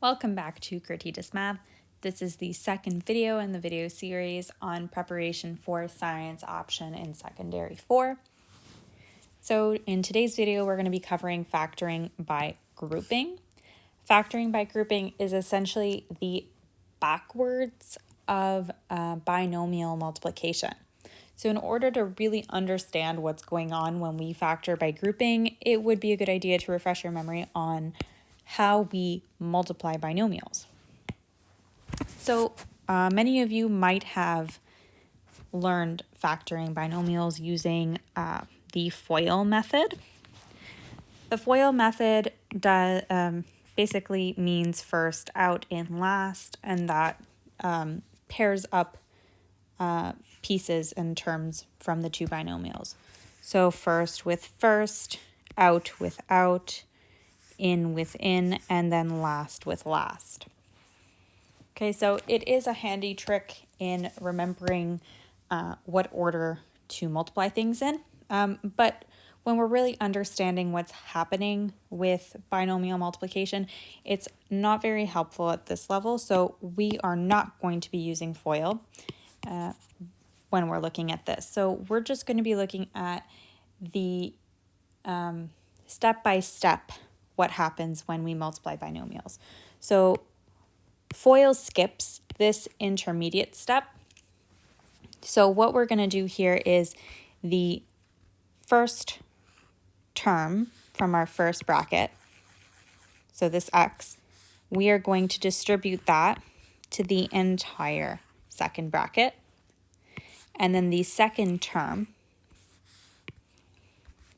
Welcome back to Gratuitous Math. This is the second video in the video series on preparation for science option in secondary 4. So in today's video, we're going to be covering factoring by grouping. Factoring by grouping is essentially the backwards of binomial multiplication. So in order to really understand what's going on when we factor by grouping, it would be a good idea to refresh your memory on how we multiply binomials. So many of you might have learned factoring binomials using the FOIL method. The FOIL method basically means first out in last, and that pairs up pieces and terms from the two binomials. So first with first, out with out, in with in, and then last with last. Okay, so it is a handy trick in remembering what order to multiply things in. But when we're really understanding what's happening with binomial multiplication, it's not very helpful at this level. So we are not going to be using FOIL when we're looking at this. So we're just going to be looking at the step-by-step what happens when we multiply binomials. So FOIL skips this intermediate step. So what we're going to do here is the first term from our first bracket, so this x, we are going to distribute that to the entire second bracket. And then the second term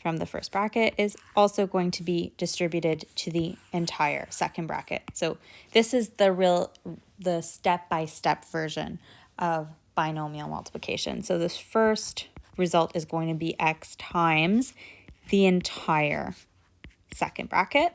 from the first bracket is also going to be distributed to the entire second bracket. So this is the step-by-step version of binomial multiplication. So this first result is going to be x times the entire second bracket.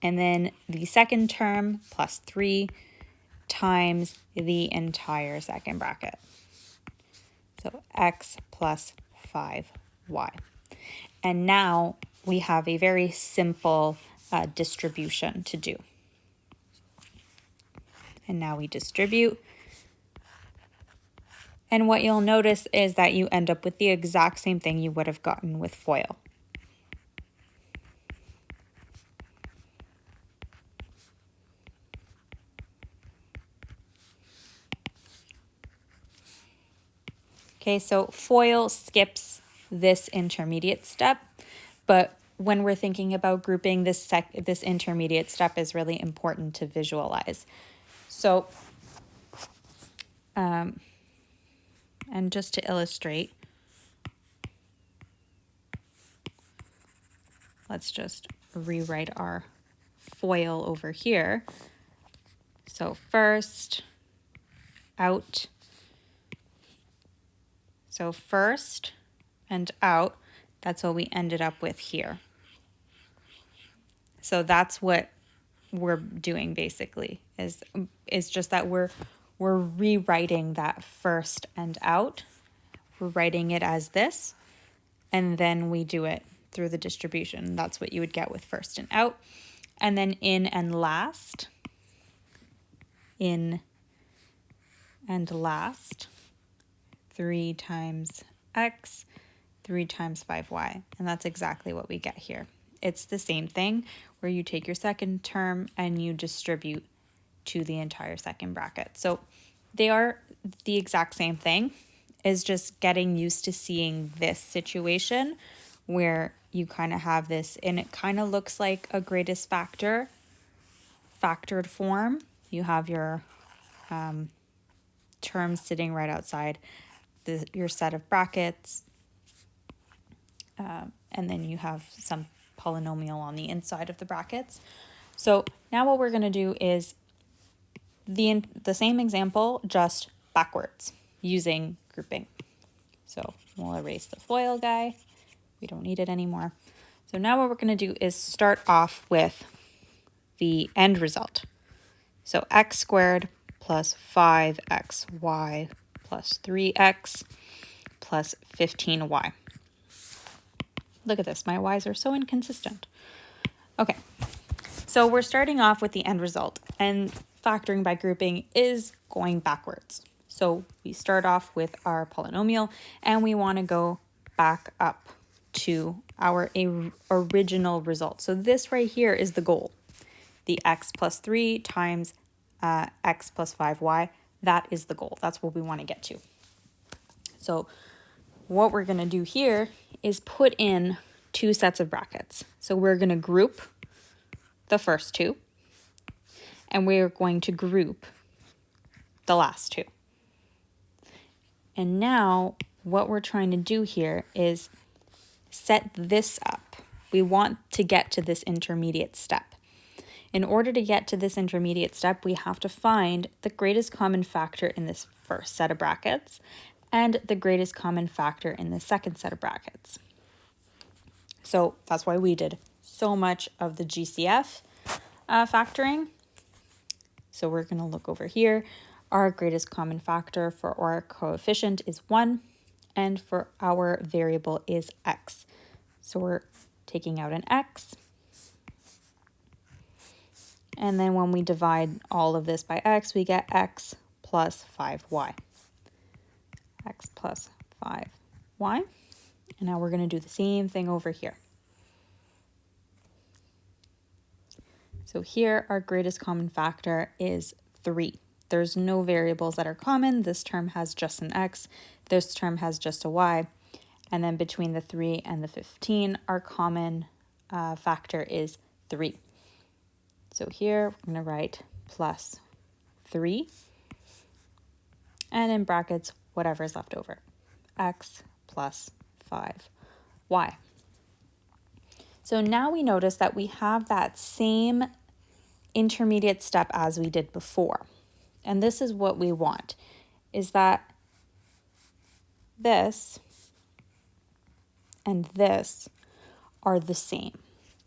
And then the second term plus 3 times the entire second bracket. So x plus 5y. And now we have a very simple distribution to do. And now we distribute. And what you'll notice is that you end up with the exact same thing you would have gotten with FOIL. Okay, so FOIL skips this intermediate step, but when we're thinking about grouping, this intermediate step is really important to visualize. So, and just to illustrate, let's just rewrite our FOIL over here. So first, out. So first and out, that's what we ended up with here. So that's what we're doing basically, is just that we're rewriting that first and out. We're writing it as this, and then we do it through the distribution. That's what you would get with first and out. And then in and last, in and last, 3 times x, 3 times 5y. And that's exactly what we get here. It's the same thing where you take your second term and you distribute to the entire second bracket. So they are the exact same thing, is just getting used to seeing this situation where you kind of have this, and it kind of looks like a greatest factor, factored form. You have your terms sitting right outside your set of brackets, and then you have some polynomial on the inside of the brackets. So now what we're going to do is the same example, just backwards, using grouping. So we'll erase the FOIL guy. We don't need it anymore. So now what we're going to do is start off with the end result. So x squared plus 5xy plus 3x plus 15y. Look at this, my y's are so inconsistent. Okay, So we're starting off with the end result, and factoring by grouping is going backwards. So we start off with our polynomial and we want to go back up to our original result. So this right here is the goal. The x plus 3 times x plus 5y, that is the goal. That's what we want to get to. So what we're going to do here is put in two sets of brackets. So we're going to group the first two, and we're going to group the last two. And now what we're trying to do here is set this up. We want to get to this intermediate step. In order to get to this intermediate step, we have to find the greatest common factor in this first set of brackets and the greatest common factor in the second set of brackets. So that's why we did so much of the GCF factoring. So we're going to look over here. Our greatest common factor for our coefficient is 1, and for our variable is x. So we're taking out an x. And then when we divide all of this by x, we get x plus 5y. X plus 5y. And now we're going to do the same thing over here. So here our greatest common factor is 3. There's no variables that are common. This term has just an x. This term has just a y. And then between the 3 and the 15, our common factor is 3. So here we're going to write plus 3. And in brackets, whatever is left over. X plus 5y. So now we notice that we have that same intermediate step as we did before. And this is what we want, is that this and this are the same.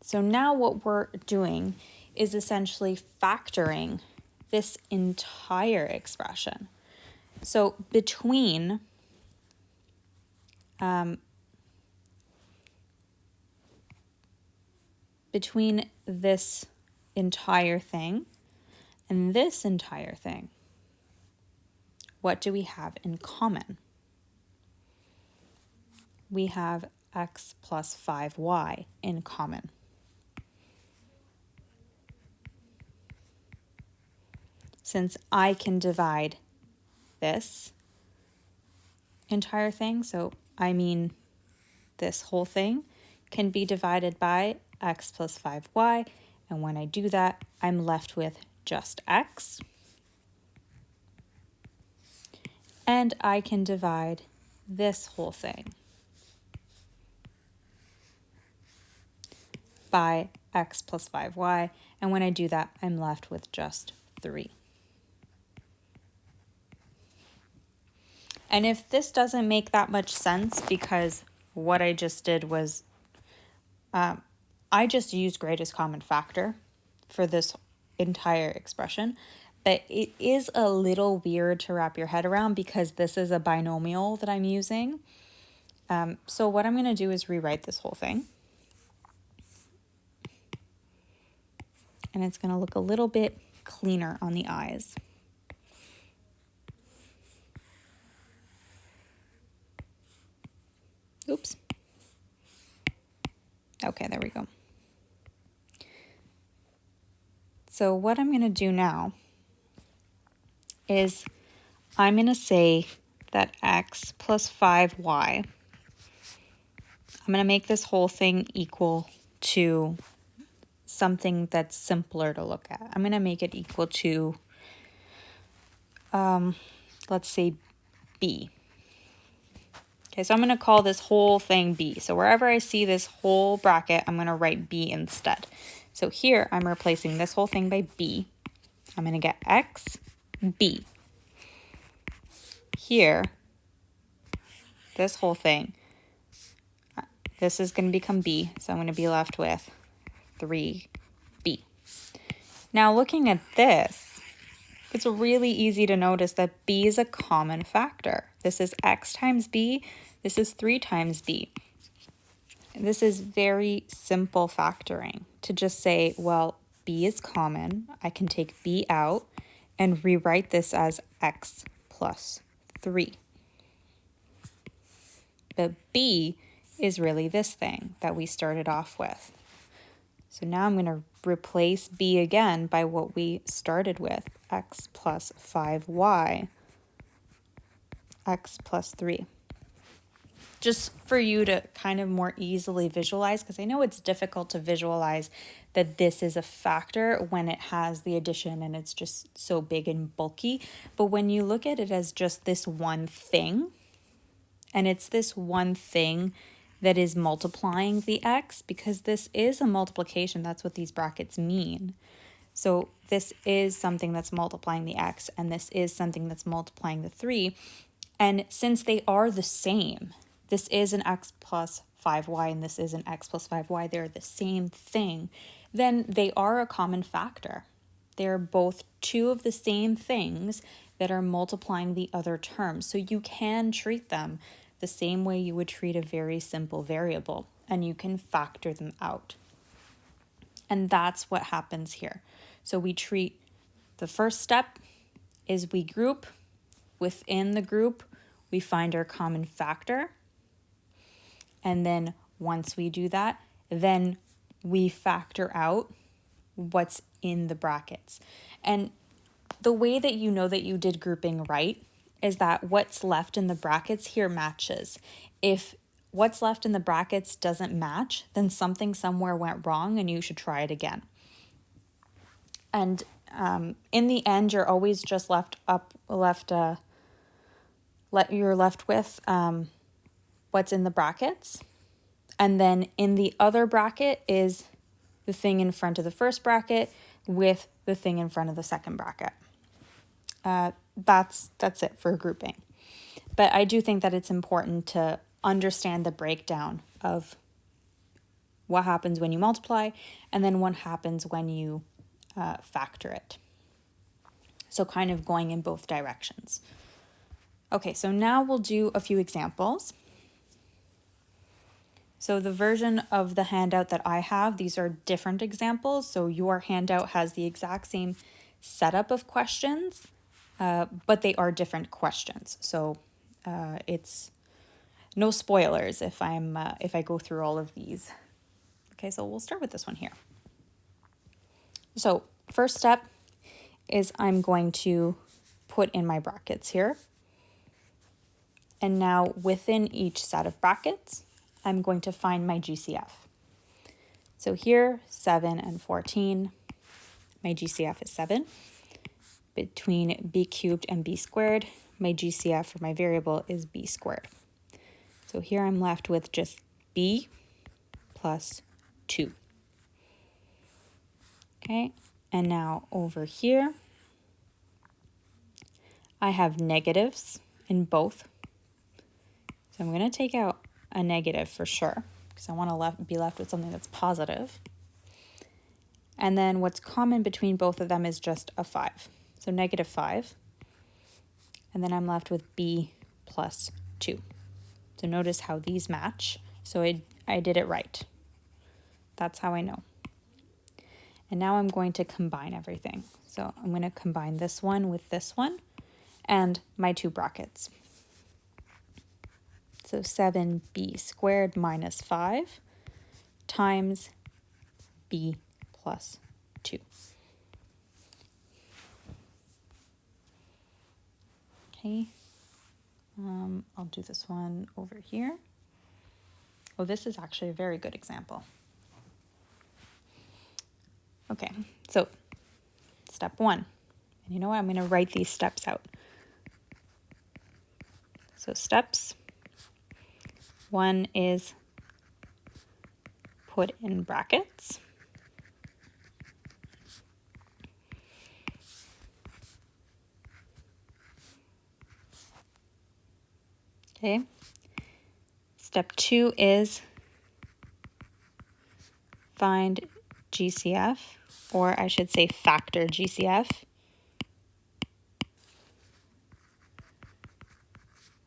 So now what we're doing is essentially factoring this entire expression. So between this entire thing and this entire thing, what do we have in common? We have x plus 5y in common. Since I can divide this entire thing, so I mean this whole thing, can be divided by x plus 5y, and when I do that, I'm left with just x. And I can divide this whole thing by x plus 5y, and when I do that, I'm left with just 3. And if this doesn't make that much sense, because what I just did was I just used greatest common factor for this entire expression, but it is a little weird to wrap your head around because this is a binomial that I'm using. So what I'm going to do is rewrite this whole thing. And it's going to look a little bit cleaner on the eyes. Oops. Okay, there we go. So what I'm going to do now is I'm going to say that x plus 5y, I'm going to make this whole thing equal to something that's simpler to look at. I'm going to make it equal to, let's say, b. Okay, so I'm going to call this whole thing b. So wherever I see this whole bracket, I'm going to write b instead. So here, I'm replacing this whole thing by b. I'm going to get x, b. Here, this whole thing, this is going to become b, so I'm going to be left with 3b. Now, looking at this, it's really easy to notice that b is a common factor. This is x times b. This is 3 times b. This is very simple factoring to just say, well, b is common, I can take b out and rewrite this as x plus 3. But b is really this thing that we started off with. So now I'm going to replace b again by what we started with, x plus 5y, x plus 3. Just for you to kind of more easily visualize, because I know it's difficult to visualize that this is a factor when it has the addition and it's just so big and bulky. But when you look at it as just this one thing, and it's this one thing that is multiplying the x, because this is a multiplication, that's what these brackets mean. So this is something that's multiplying the x, and this is something that's multiplying the 3. And since they are the same, this is an x plus 5y and this is an x plus 5y, they're the same thing, then they are a common factor. They're both two of the same things that are multiplying the other terms. So you can treat them the same way you would treat a very simple variable, and you can factor them out. And that's what happens here. So we treat, the first step is we group. Within the group, we find our common factor. And then once we do that, then we factor out what's in the brackets. And the way that you know that you did grouping right is that what's left in the brackets here matches. If what's left in the brackets doesn't match, then something somewhere went wrong and you should try it again. And in the end, you're always just you're left with what's in the brackets. And then in the other bracket is the thing in front of the first bracket with the thing in front of the second bracket. That's it for grouping. But I do think that it's important to understand the breakdown of what happens when you multiply and then what happens when you factor it. So kind of going in both directions. Okay, so now we'll do a few examples. So the version of the handout that I have, these are different examples. So your handout has the exact same setup of questions, but they are different questions. So it's no spoilers if I go through all of these. Okay, so we'll start with this one here. So first step is I'm going to put in my brackets here. And now within each set of brackets, I'm going to find my GCF. So here, 7 and 14, my GCF is 7. Between b cubed and b squared, my GCF for my variable is b squared. So here I'm left with just b plus 2. Okay, and now over here, I have negatives in both. So I'm going to take out a negative for sure, because I want to be left with something that's positive. And then what's common between both of them is just a 5. So negative 5. And then I'm left with b plus 2. So notice how these match. So I did it right. That's how I know. And now I'm going to combine everything. So I'm going to combine this one with this one and my two brackets. So 7b squared minus 5 times b plus 2. Okay, I'll do this one over here. Oh, this is actually a very good example. Okay, so step 1. And you know what? I'm going to write these steps out. So steps 1 is put in brackets. Okay. Step 2 is find GCF, or I should say factor GCF.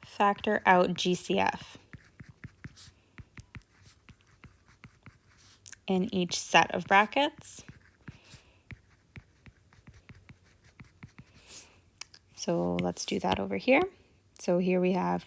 Factor out GCF in each set of brackets. So let's do that over here. So here we have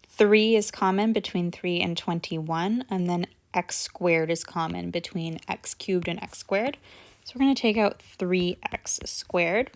3 is common between 3 and 21, and then x squared is common between x cubed and x squared. So we're going to take out 3x squared.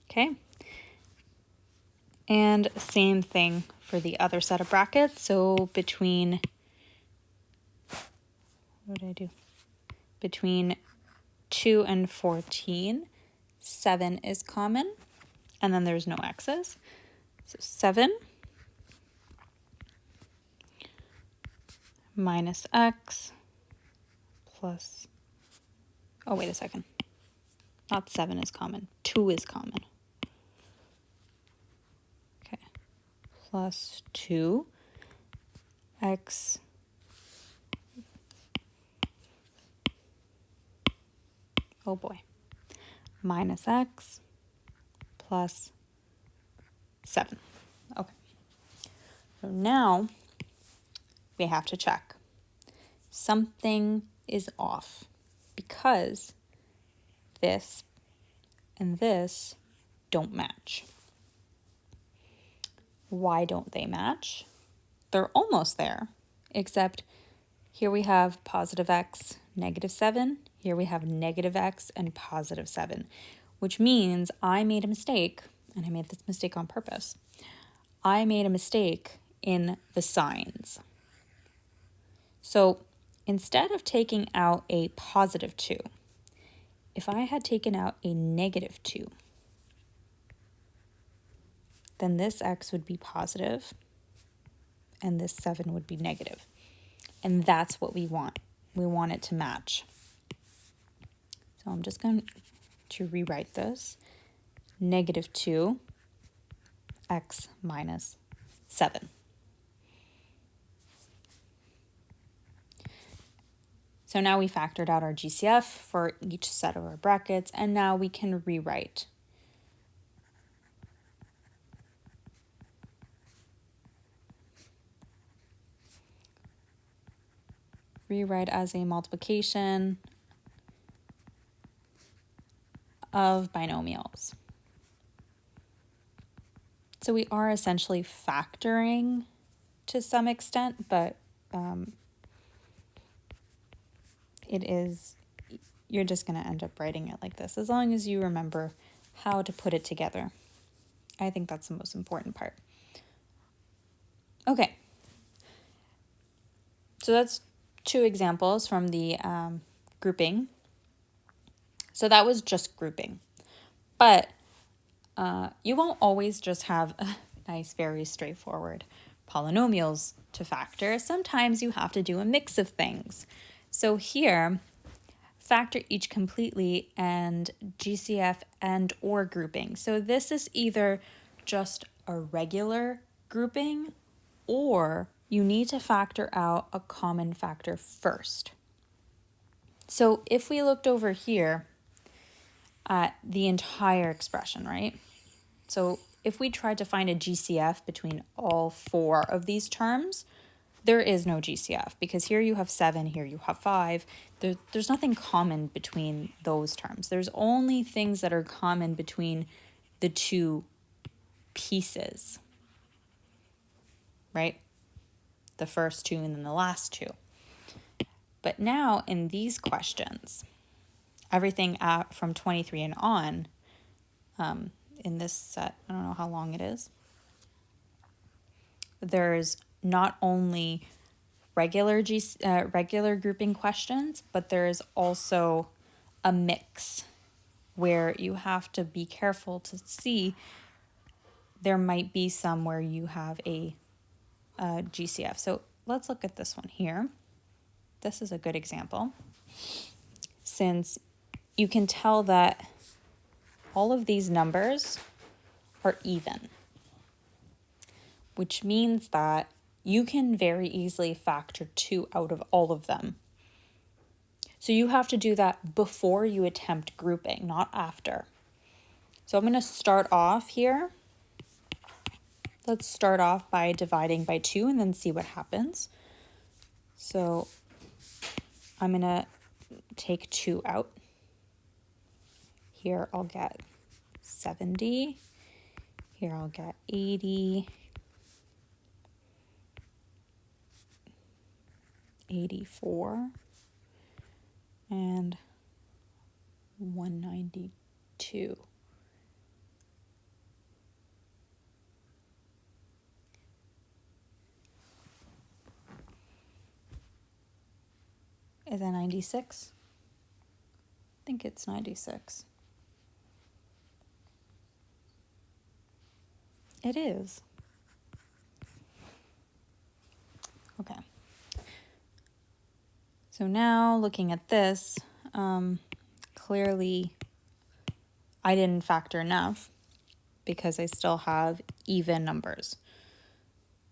Okay. And same thing for the other set of brackets. So between, what did I do? Between 2 and 14, 7 is common, and then there's no x's. So 7 minus x plus, oh, wait a second. Not 7 is common, 2 is common. Okay, plus 2 x oh boy, minus x plus 7. Okay, so now we have to check. Something is off because this and this don't match. Why don't they match? They're almost there, except here we have positive x, negative 7. Here we have negative x and positive 7, which means I made a mistake, and I made this mistake on purpose. I made a mistake in the signs. So instead of taking out a positive 2, if I had taken out a negative 2, then this x would be positive and this 7 would be negative. And that's what we want. We want it to match. So I'm just going to rewrite this. Negative 2 x minus 7. So now we factored out our GCF for each set of our brackets, and now we can rewrite. Rewrite as a multiplication of binomials. So we are essentially factoring to some extent, but you're just going to end up writing it like this, as long as you remember how to put it together. I think that's the most important part. Okay. So that's 2 examples from the grouping. So that was just grouping. But you won't always just have nice, very straightforward polynomials to factor. Sometimes you have to do a mix of things. So here, factor each completely and GCF and or grouping. So this is either just a regular grouping or you need to factor out a common factor first. So if we looked over here at the entire expression, right? So if we tried to find a GCF between all 4 of these terms, there is no GCF because here you have 7, here you have 5. There's nothing common between those terms. There's only things that are common between the 2 pieces, right? The first 2 and then the last 2. But now in these questions, everything from 23 and on, in this set, I don't know how long it is, there's not only regular grouping questions, but there's also a mix where you have to be careful to see. There might be some where you have a GCF. So let's look at this one here. This is a good example, since you can tell that all of these numbers are even, which means that you can very easily factor 2 out of all of them. So you have to do that before you attempt grouping, not after. So I'm going to start off here. Let's start off by dividing by 2 and then see what happens. So I'm going to take 2 out. Here I'll get 70. Here I'll get 80. 84. And 192. Is that 96? I think it's 96. It is. Okay. So now looking at this, clearly I didn't factor enough because I still have even numbers.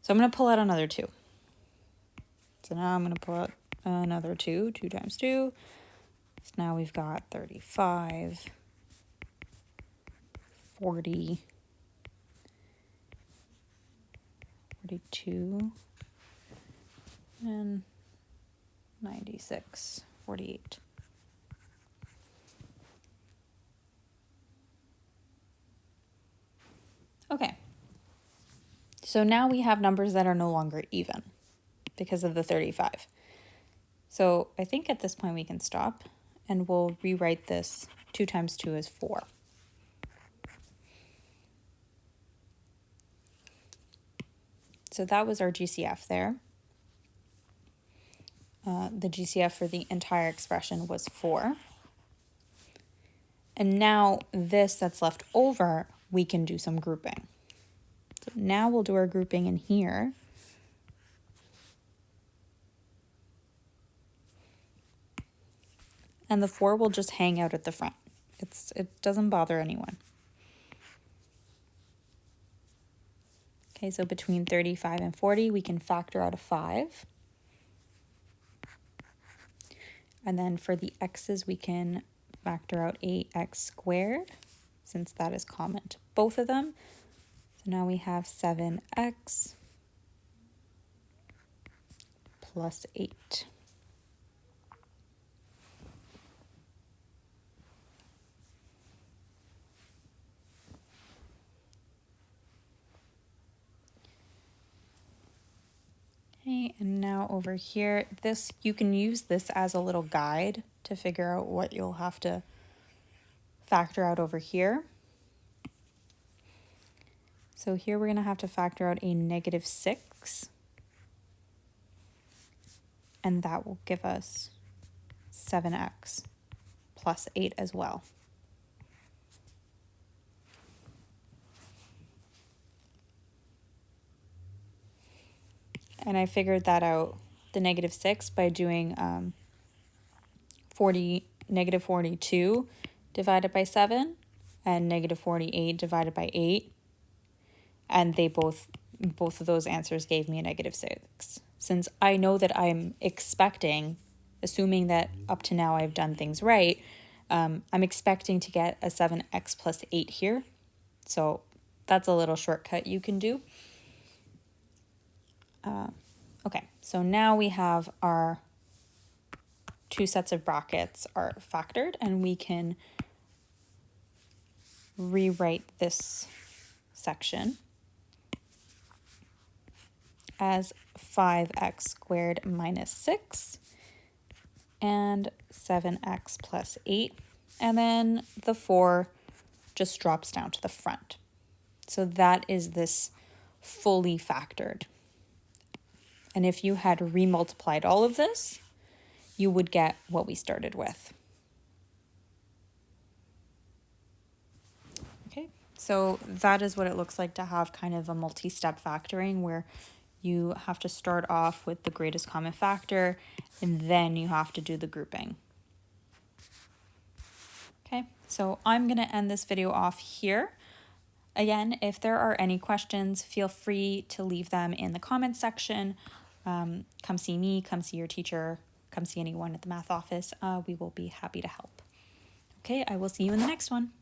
So I'm going to pull out another 2. So now I'm going to pull out another 2, 2 times 2. So now we've got 35, 40, 42, and 96, 48. Okay. So now we have numbers that are no longer even because of the 35. So I think at this point we can stop and we'll rewrite this 2 times 2 is 4. So that was our GCF there. The GCF for the entire expression was 4. And now this that's left over, we can do some grouping. So now we'll do our grouping in here. And the 4 will just hang out at the front. It doesn't bother anyone. Okay, so between 35 and 40, we can factor out a 5. And then for the x's, we can factor out a x squared, since that is common to both of them. So now we have 7x plus 8. Okay, and now over here, you can use this as a little guide to figure out what you'll have to factor out over here. So here we're going to have to factor out a -6, and that will give us 7x plus 8 as well. And I figured that out, the -6, by doing -42 divided by 7 and -48 divided by 8. And they both of those answers gave me a -6. Since I know that I'm expecting, assuming that up to now I've done things right, I'm expecting to get a 7x plus 8 here. So that's a little shortcut you can do. Okay, so now we have our 2 sets of brackets are factored, and we can rewrite this section as 5x squared minus 6 and 7x plus 8. And then the 4 just drops down to the front. So that is this fully factored. And if you had remultiplied all of this, you would get what we started with. Okay, so that is what it looks like to have kind of a multi-step factoring where you have to start off with the greatest common factor and then you have to do the grouping. Okay, so I'm going to end this video off here. Again, if there are any questions, feel free to leave them in the comments section. Come see me, come see your teacher, come see anyone at the math office. We will be happy to help. Okay, I will see you in the next one.